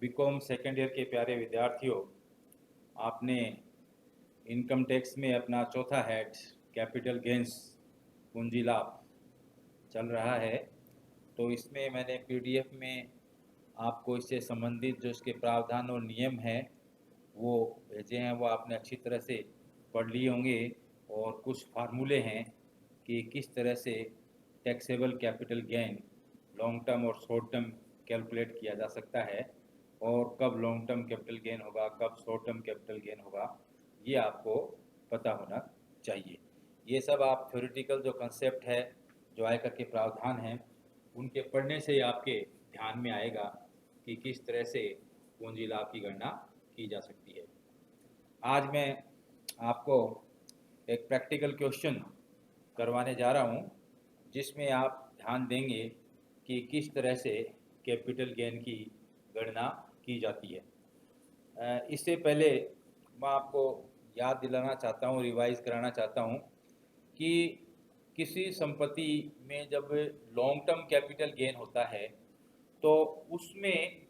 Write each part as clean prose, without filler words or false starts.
BCom second year के प्यारे विद्यार्थियों, आपने इनकम टैक्स में अपना चौथा हेड कैपिटल गेंस पूंजी लाभ चल रहा है। तो इसमें मैंने पीडीएफ में आपको इससे संबंधित जो इसके प्रावधान और नियम हैं वो भेजे हैं, वो आपने अच्छी तरह से पढ़ लिए होंगे। और कुछ फार्मूले हैं कि किस तरह से taxable capital gain long term और शॉर्ट टर्म कैलकुलेट किया जा सकता है, और कब लॉन्ग टर्म कैपिटल गेन होगा, कब शॉर्ट टर्म कैपिटल गेन होगा, ये आपको पता होना चाहिए। ये सब आप थ्योरेटिकल जो कंसेप्ट है, जो आयकर के प्रावधान हैं, उनके पढ़ने से ही आपके ध्यान में आएगा कि किस तरह से पूंजी लाभ की गणना की जा सकती है। आज मैं आपको एक प्रैक्टिकल क्वेश्चन करवाने जा रहा हूँ, जिसमें आप ध्यान देंगे कि किस तरह से कैपिटल गेन की गणना की जाती है। इससे पहले मैं आपको याद दिलाना चाहता हूँ, रिवाइज कराना चाहता हूँ कि किसी संपत्ति में जब लॉन्ग टर्म कैपिटल गेन होता है तो उसमें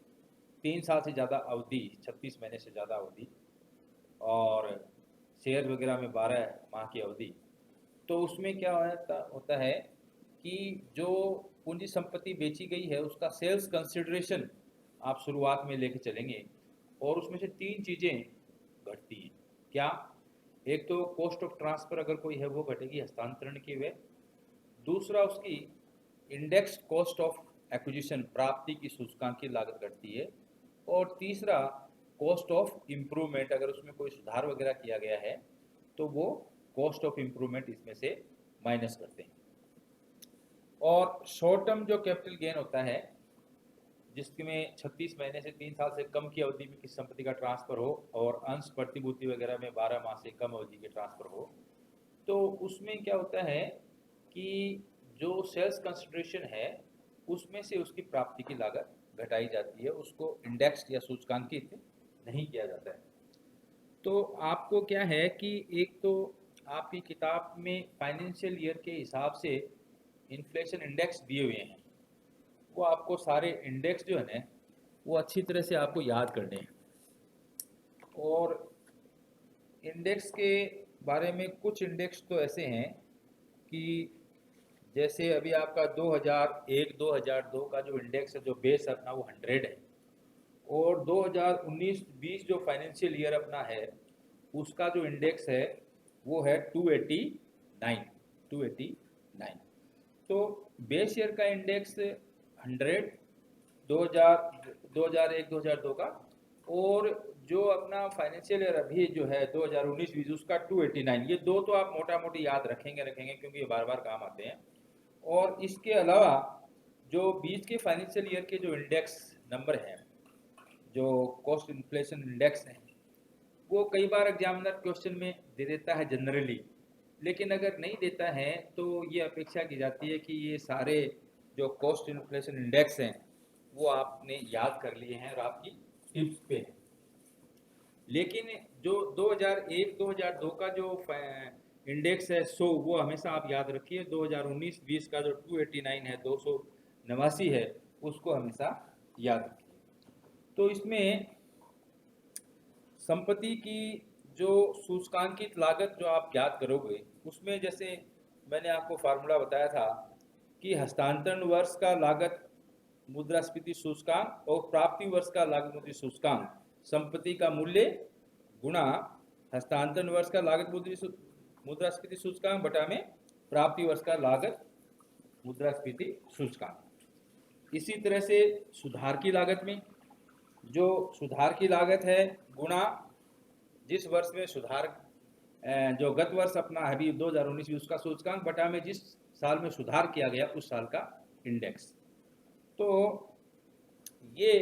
3 साल से ज़्यादा अवधि, 36 महीने से ज़्यादा अवधि, और शेयर वगैरह में 12 माह की अवधि। तो उसमें क्या होता है कि जो पूंजी संपत्ति बेची गई है उसका सेल्स कंसिडरेशन आप शुरुआत में लेके चलेंगे, और उसमें से 3 चीज़ें घटती हैं। क्या? एक तो कॉस्ट ऑफ ट्रांसफ़र अगर कोई है वो घटेगी, हस्तांतरण की वे। दूसरा, उसकी इंडेक्स कॉस्ट ऑफ एक्विजिशन, प्राप्ति की सूचकांकी लागत घटती है। और तीसरा, कॉस्ट ऑफ इम्प्रूवमेंट, अगर उसमें कोई सुधार वगैरह किया गया है तो वो कॉस्ट ऑफ इम्प्रूवमेंट इसमें से माइनस करते हैं। और शॉर्ट टर्म जो कैपिटल गेन होता है, जिसमें 36 महीने से 3 साल से कम की अवधि में किसी संपत्ति का ट्रांसफर हो और अंश प्रतिभूति वगैरह में 12 माह से कम अवधि के ट्रांसफर हो, तो उसमें क्या होता है कि जो सेल्स कंसिडरेशन है उसमें से उसकी प्राप्ति की लागत घटाई जाती है, उसको इंडेक्स या सूचकांकित नहीं किया जाता है। तो आपको क्या है कि एक तो आपकी किताब में फाइनेंशियल ईयर के हिसाब से इन्फ्लेशन इंडेक्स दिए हुए हैं, वो आपको सारे इंडेक्स जो है ना वो अच्छी तरह से आपको याद करने हैं। और इंडेक्स के बारे में कुछ इंडेक्स तो ऐसे हैं कि जैसे अभी आपका 2001-2002 का जो इंडेक्स है, जो बेस अपना वो 100 है, और 2019-20 जो फाइनेंशियल ईयर अपना है उसका जो इंडेक्स है वो है 289। तो बेस ईयर का इंडेक्स 100, 2001-2002 का, और जो अपना फाइनेंशियल ईयर अभी जो है 2019-20 उसका 289। ये दो तो आप मोटा मोटी याद रखेंगे क्योंकि ये बार बार काम आते हैं। और इसके अलावा जो बीच के फाइनेंशियल ईयर के जो इंडेक्स नंबर हैं, जो कॉस्ट इन्फ्लेशन इंडेक्स हैं, वो कई बार एग्जामिनर क्वेश्चन में दे देता है जनरली, लेकिन अगर नहीं देता है तो ये अपेक्षा की जाती है कि ये सारे जो कॉस्ट इन्फ्लेशन इंडेक्स हैं वो आपने याद कर लिए हैं और आपकी टिप्स पे हैं। लेकिन जो 2001-2002 का जो इंडेक्स है सो वो हमेशा आप याद रखिए। 2019-20 का जो 289 है, 289 है, उसको हमेशा याद रखिए। तो इसमें संपत्ति की जो सूचकांकित लागत जो आप याद करोगे, उसमें जैसे मैंने आपको फार्मूला बताया था कि हस्तांतरण वर्ष का लागत मुद्रास्फीति सूचकांक और प्राप्ति वर्ष का लागत मुद्रा सूचकांक, संपत्ति का मूल्य गुणा हस्तांतरण वर्ष का लागत मुद्रास्फीति सूचकांक बटा में प्राप्ति वर्ष का लागत मुद्रास्फीति सूचकांक। इसी तरह से सुधार की लागत में जो सुधार की लागत है गुणा जिस वर्ष में सुधार, जो गत वर्ष अपना अभी 2019 उसका सूचकांक बटा में जिस साल में सुधार किया गया उस साल का इंडेक्स। तो ये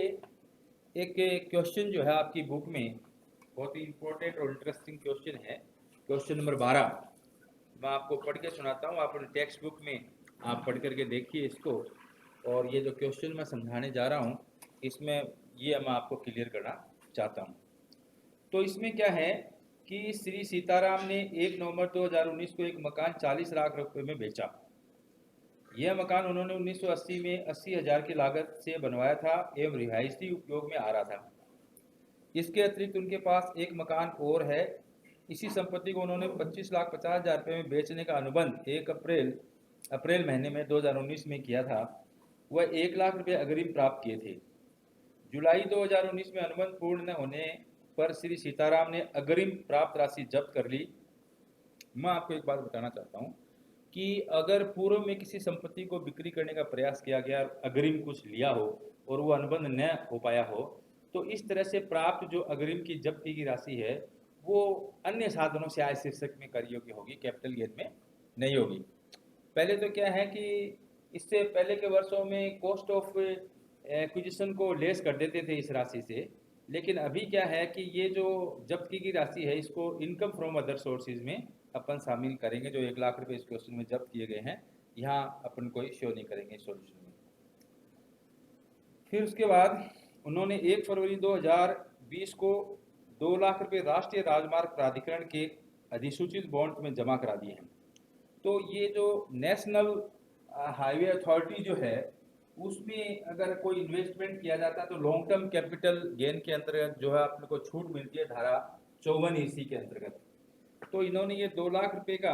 एक क्वेश्चन जो है आपकी बुक में बहुत ही इंपॉर्टेंट और इंटरेस्टिंग क्वेश्चन है, क्वेश्चन नंबर 12। मैं आपको पढ़ के सुनाता हूँ, आप अपने टेक्स्ट बुक में आप पढ़ करके देखिए इसको। और ये जो क्वेश्चन मैं समझाने जा रहा हूँ इसमें ये मैं आपको क्लियर करना चाहता हूँ। तो इसमें क्या है कि श्री सीताराम ने 1 नवंबर 2019 को एक मकान 40 लाख रुपए में बेचा। यह मकान उन्होंने 1980 में 80,000 की लागत से बनवाया था एवं रिहायशी उपयोग में आ रहा था। इसके अतिरिक्त उनके पास एक मकान और है। इसी संपत्ति को उन्होंने 25,50,000 रुपये में बेचने का अनुबंध 1 अप्रैल महीने में 2019 में किया था। वह 1 लाख रुपये अग्रिम प्राप्त किए थे। जुलाई 2019 में अनुबंध पूर्ण न होने पर श्री सीताराम ने अग्रिम प्राप्त राशि जब्त कर ली। मैं आपको एक बात बताना चाहता हूँ कि अगर पूर्व में किसी संपत्ति को बिक्री करने का प्रयास किया गया, अग्रिम कुछ लिया हो और वो अनुबंध न हो पाया हो, तो इस तरह से प्राप्त जो अग्रिम की जब्ती की राशि है वो अन्य साधनों से आय शीर्षक में कर योग्य होगी, कैपिटल गेन में नहीं होगी। पहले तो क्या है कि इससे पहले के वर्षों में कॉस्ट ऑफ एक्विजिशन को लेस कर देते थे इस राशि से, लेकिन अभी क्या है कि ये जो जब्त की राशि है इसको इनकम फ्रॉम अदर सोर्सेज में अपन शामिल करेंगे। जो 1 लाख रुपए इस क्वेश्चन में जब्त किए गए हैं यहाँ अपन कोई शो नहीं करेंगे सॉल्यूशन में। फिर उसके बाद उन्होंने 1 फरवरी 2020 को 2 लाख रुपए राष्ट्रीय राजमार्ग प्राधिकरण के अधिसूचित बॉन्ड में जमा करा दिए हैं। तो ये जो नेशनल हाईवे अथॉरिटी जो है उसमें अगर कोई इन्वेस्टमेंट किया जाता है तो लॉन्ग टर्म कैपिटल गेन के अंतर्गत जो है अपने को छूट मिलती है धारा 54 EC के अंतर्गत। तो इन्होंने ये 2 लाख रुपए का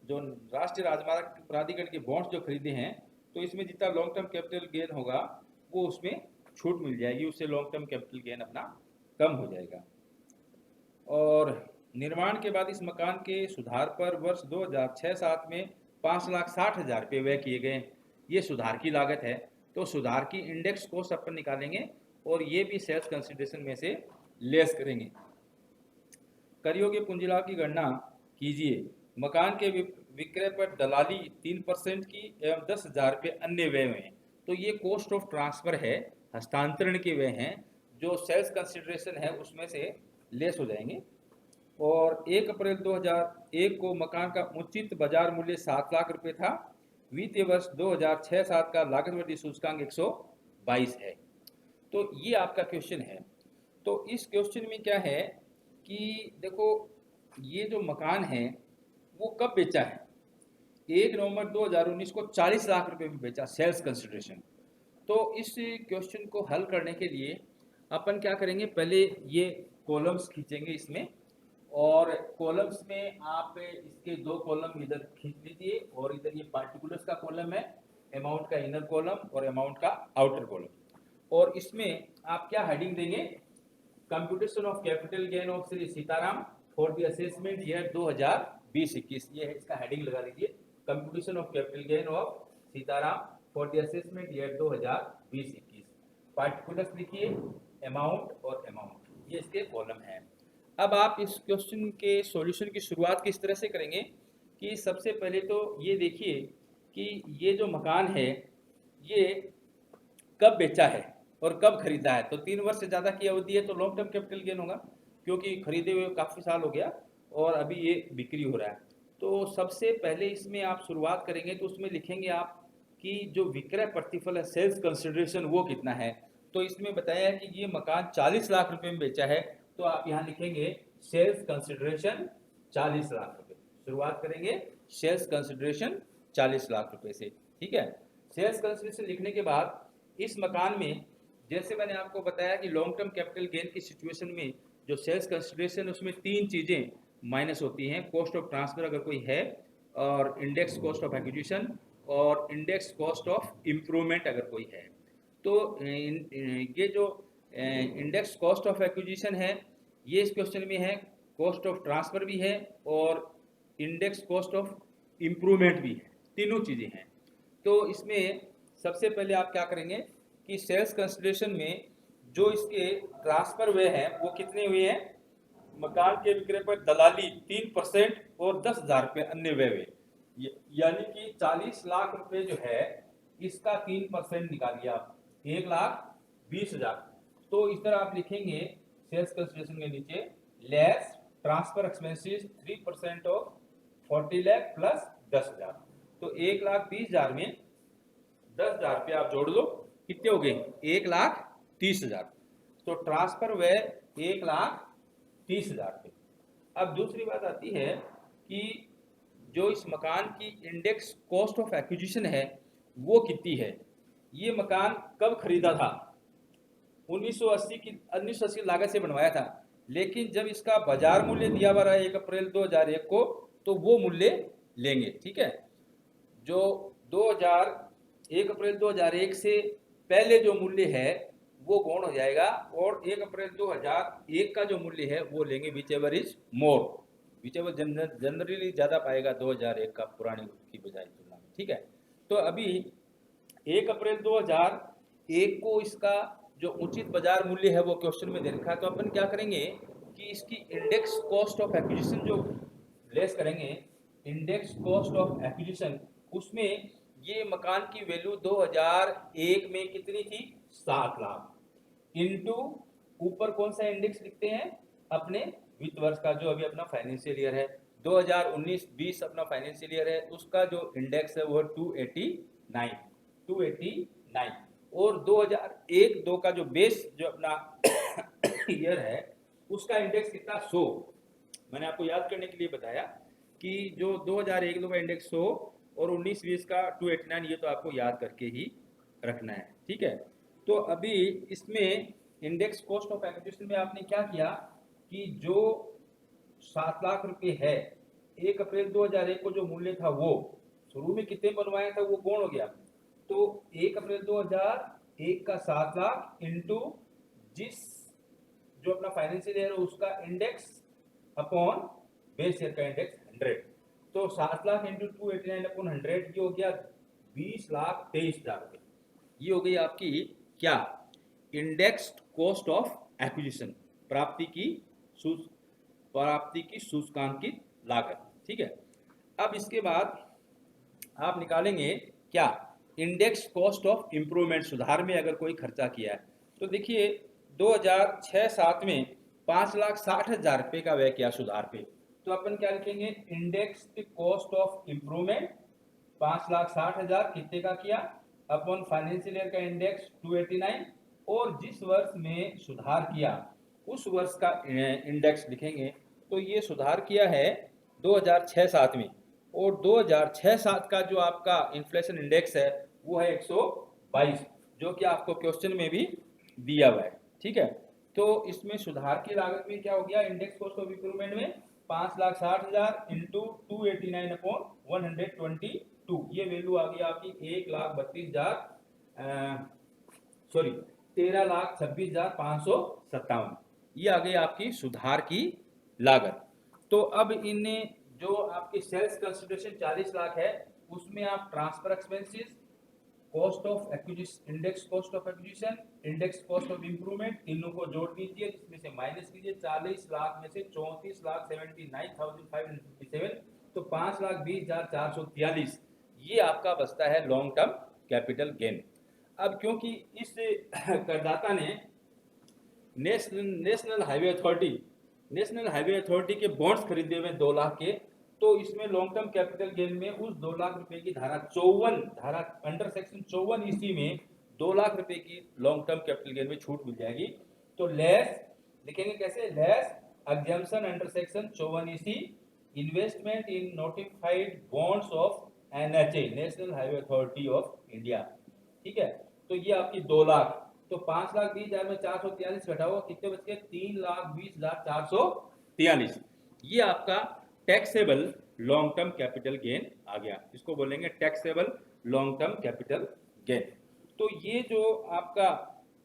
जो राष्ट्रीय राजमार्ग प्राधिकरण के बॉन्ड्स जो खरीदे हैं, तो इसमें जितना लॉन्ग टर्म कैपिटल गेन होगा वो उसमें छूट मिल जाएगी, उससे लॉन्ग टर्म कैपिटल गेन अपना कम हो जाएगा। और निर्माण के बाद इस मकान के सुधार पर वर्ष 2006-07 में 5,60,000 रुपये व्यय किए गए। ये सुधार की लागत है, तो सुधार की इंडेक्स कॉस्ट अपन निकालेंगे और ये भी सेल्स कंसिडरेशन में से लेस करेंगे। कर योग्य पूंजी लाभ की गणना कीजिए। मकान के विक्रय पर दलाली 3% की एवं 10,000 रुपये अन्य व्यय में। तो ये कॉस्ट ऑफ ट्रांसफर है, हस्तांतरण के व्यय हैं जो सेल्स कंसिडरेशन है उसमें से लेस हो जाएंगे। और 1 अप्रैल 2001 को मकान का उचित बाजार मूल्य 7 लाख रुपए था। वित्तीय वर्ष 2006-07 का लागत वृद्धि सूचकांक 122 है। तो ये आपका क्वेश्चन है। तो इस क्वेश्चन में क्या है कि देखो ये जो मकान है वो कब बेचा है, 1 नवंबर 2019 को 40 लाख रुपए में बेचा सेल्स कंसिडरेशन। तो इस क्वेश्चन को हल करने के लिए अपन क्या करेंगे, पहले ये कॉलम्स खींचेंगे इसमें, और कॉलम्स में आप इसके 2 कॉलम इधर खींच लीजिए और इधर ये पार्टिकुलर्स का कॉलम है, अमाउंट का इनर कॉलम और अमाउंट का आउटर कॉलम। और इसमें आप क्या हेडिंग देंगे, computation of capital gain of Shri Sitaram for the assessment year 2020-21, ये है इसका हेडिंग लगा लीजिए, computation of capital gain of Sitaram for the assessment year 2020-21। Particulars लिखिए, अमाउंट और अमाउंट, ये इसके कॉलम हैं। अब आप इस क्वेश्चन के सॉल्यूशन की शुरुआत किस तरह से करेंगे कि सबसे पहले तो ये देखिए कि ये जो मकान है ये कब बेचा है और कब खरीदा है। तो 3 वर्ष से ज़्यादा की अवधि है तो लॉन्ग टर्म कैपिटल गेन होगा, क्योंकि खरीदे हुए काफ़ी साल हो गया और अभी ये बिक्री हो रहा है। तो सबसे पहले इसमें आप शुरुआत करेंगे तो उसमें लिखेंगे आप कि जो विक्रय प्रतिफल है सेल्स कंसिडरेशन वो कितना है। तो इसमें बताया है कि ये मकान 40 लाख रुपए में बेचा है, तो आप यहाँ लिखेंगे सेल्स कंसिडरेशन 40 लाख रुपए। शुरुआत करेंगे सेल्स कंसिडरेशन 40 लाख रुपए से, ठीक है। सेल्स कंसिडरेशन लिखने के बाद इस मकान में जैसे मैंने आपको बताया कि लॉन्ग टर्म कैपिटल गेन की सिचुएशन में जो सेल्स कंसिडरेशन उसमें 3 चीज़ें माइनस होती हैं, कॉस्ट ऑफ ट्रांसफर अगर कोई है, और इंडेक्स कॉस्ट ऑफ एक्विजिशन और इंडेक्स कॉस्ट ऑफ इम्प्रूवमेंट अगर कोई है। तो ये जो इंडेक्स कॉस्ट ऑफ एक्विजिशन है ये इस क्वेश्चन में है, कॉस्ट ऑफ ट्रांसफर भी है और इंडेक्स कॉस्ट ऑफ इम्प्रूवमेंट भी है, तीनों चीज़ें हैं। तो इसमें सबसे पहले आप क्या करेंगे कि सेल्स कंसिडरेशन में जो इसके ट्रांसफर हुए हैं वो कितने हुए हैं, मकान के विक्रय पर दलाली 3% और 10,000 रुपये अन्य व्यय हुए, यानी कि 40 लाख रुपए जो है इसका 3% निकालिए आप, 1,20,000। तो इस तरह आप लिखेंगे सेल्स कंसिडरेशन के नीचे less transfer expenses 3% of 40 lakh plus 10,000। तो 1,20,000 में 10,000 रुपये आप जोड़ लो, कितने हो गए 1,30,000। तो ट्रांसफर व्यय 1,30,000 रुपये। अब दूसरी बात आती है कि जो इस मकान की इंडेक्स कॉस्ट ऑफ एक्विजिशन है वो कितनी है। ये मकान कब खरीदा था, 1980 लागत से बनवाया था, लेकिन जब इसका बाजार मूल्य दिया हुआ है 1 अप्रैल 2001 को, तो वो मूल्य लेंगे। ठीक है, जो 1 अप्रैल 2001 से पहले जो मूल्य है वो गौण हो जाएगा, और 1 अप्रैल 2001 का जो मूल्य है वो लेंगे which ever is more, which ever generally ज़्यादा पाएगा 2001 का पुरानी की बजाय तुलना में। ठीक है, तो अभी 1 अप्रैल 2001 को इसका जो उचित बाजार मूल्य है वो क्वेश्चन में दे रखा है, तो अपन क्या करेंगे कि इसकी इंडेक्स कॉस्ट ऑफ एक्विजिशन जो लेस करेंगे, इंडेक्स कॉस्ट ऑफ एक्विजिशन, उसमें ये मकान की वैल्यू 2001 में कितनी थी, 7 लाख, इनटू ऊपर कौन सा इंडेक्स लिखते हैं, अपने वित्त वर्ष का जो अभी अपना फाइनेंशियल ईयर है 2019-20 अपना फाइनेंशियल ईयर है, उसका जो इंडेक्स है वो 289, और 2001-2 का जो बेस जो अपना ईयर है उसका इंडेक्स कितना, 100। मैंने आपको याद करने के लिए बताया कि जो 2001-2 का इंडेक्स 100 और 19-20 का 289, ये तो आपको याद करके ही रखना है। ठीक है, तो अभी इसमें इंडेक्स कॉस्ट ऑफ एक्विजिशन में आपने क्या किया कि जो 7 लाख रुपए है 1 अप्रैल 2001 को जो मूल्य था वो शुरू में कितने बनवाया था वो कौन हो गया, तो 1 अप्रैल 2001 का 7 लाख इंटू जिस जो अपना फाइनेंशियल ईयर है उसका इंडेक्स अपॉन बेस ईयर का इंडेक्स 100, तो 7 लाख इंटू 289 अपॉन 100, ये हो गया 20,23,000 रुपये। ये हो गई आपकी क्या, इंडेक्स्ड कॉस्ट ऑफ एक्विजिशन, प्राप्ति की सूचकांकित लागत। ठीक है, अब इसके बाद आप निकालेंगे क्या, इंडेक्स कॉस्ट ऑफ इम्प्रूवमेंट, सुधार में अगर कोई खर्चा किया है, तो देखिए 2006-07 में 5,60,000 रुपये का व्यय किया सुधार पे, तो अपन क्या लिखेंगे, इंडेक्स कॉस्ट ऑफ इम्प्रूवमेंट 5,60,000 कितने का किया अपॉन फाइनेंशियल ईयर का इंडेक्स 289, और जिस वर्ष में सुधार किया उस वर्ष का इंडेक्स लिखेंगे, तो ये सुधार किया है 2006-07 में, और 2006-07 का जो आपका इन्फ्लेशन इंडेक्स है वो है 122, जो कि आपको क्वेश्चन में भी दिया हुआ है। ठीक है, तो इसमें सुधार की लागत में क्या हो गया, इंडेक्स कॉस्ट ऑफ इंप्रूवमेंट में 5,60,000 इंटू 289 अपॉन 122, ये वैल्यू आ गई आपकी 13,26,557, ये आ गई आपकी सुधार की लागत। तो अब इन्हें जो आपकी सेल्स कंसिडरेशन 40 लाख है उसमें आप transfer expenses, cost of acquisition, index cost of acquisition, index cost of improvement, तीनों को जोड़ दीजिए, इसमें से माइनस कीजिए, 40 लाख में से 34,79,557, तो 5,20,443, ये आपका बचता है लॉन्ग टर्म कैपिटल गेन। अब क्योंकि इस करदाता ने नेशनल हाईवे अथॉरिटी के बॉन्ड्स खरीदे हुए 2 लाख के, तो इसमें लॉन्ग टर्म कैपिटल गेन में उस 2 लाख रुपए की धारा अंडर सेक्शन 54 इसी में 2 लाख रुपए की लॉन्ग टर्म कैपिटल गेन में छूट मिल जाएगी, तो लेस लिखेंगे कैसे, लेस एग्जम्पशन अंडर सेक्शन 54 इसी investment in notified bonds of NHA, national highway authority of India. ठीक है, तो ये आपकी 2 लाख, तो 5,20,000 में 443 घटाओ, कितने बच गए, 3,20,443, ये आपका taxable long term capital gain आ गया, इसको बोलेंगे taxable long term capital gain. तो ये जो आपका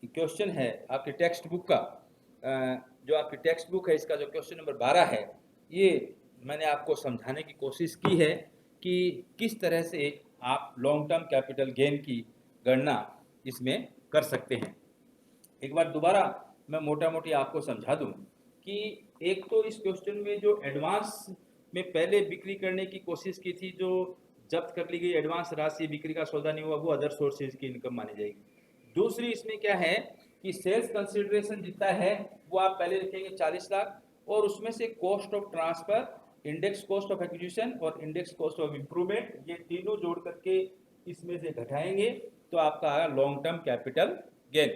क्वेश्चन है आपके टेक्स्ट बुक का, जो आपकी टेक्स्ट बुक है इसका जो क्वेश्चन नंबर 12 है, ये मैंने आपको समझाने की कोशिश की है कि किस तरह से आप लॉन्ग टर्म कैपिटल गेन की गणना इसमें कर सकते हैं। एक बार दोबारा मैं मोटा मोटी आपको समझा दूं कि एक तो इस क्वेश्चन में जो एडवांस में पहले बिक्री करने की कोशिश की थी, जो जब्त कर ली गई एडवांस राशि बिक्री का सौदा नहीं हुआ, वो अदर सोर्सेज की इनकम मानी जाएगी। दूसरी इसमें क्या है कि सेल्स कंसिडरेशन जितना है वो आप पहले लिखेंगे 40 लाख, और उसमें से cost of transfer, index cost of acquisition और इंडेक्स कॉस्ट ऑफ इंप्रूवमेंट, ये तीनों जोड़ करके इसमें से घटाएंगे तो आपका आया लॉन्ग टर्म कैपिटल गेन।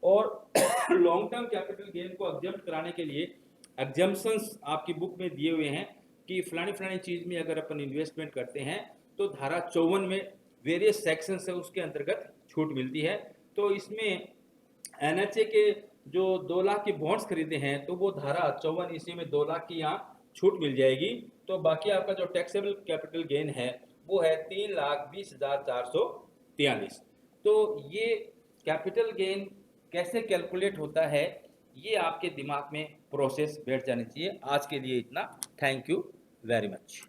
और लॉन्ग टर्म कैपिटल गेन को एग्जम्प्ट कराने के लिए एग्जम्पशंस आपकी बुक में दिए हुए हैं, कि फलानी फलानी चीज़ में अगर अपन इन्वेस्टमेंट करते हैं तो धारा 54 में वेरियस सेक्शन से उसके अंतर्गत छूट मिलती है। तो इसमें एनएचए के जो 2 लाख के बॉन्ड्स खरीदे हैं तो वो धारा 54 इसी में 2 लाख की यहाँ छूट मिल जाएगी। तो बाकी आपका जो टैक्सेबल कैपिटल गेन है वो है 3,20,443। तो ये कैपिटल गेन कैसे कैलकुलेट होता है ये आपके दिमाग में प्रोसेस बैठ जानी चाहिए। आज के लिए इतना। Thank you very much.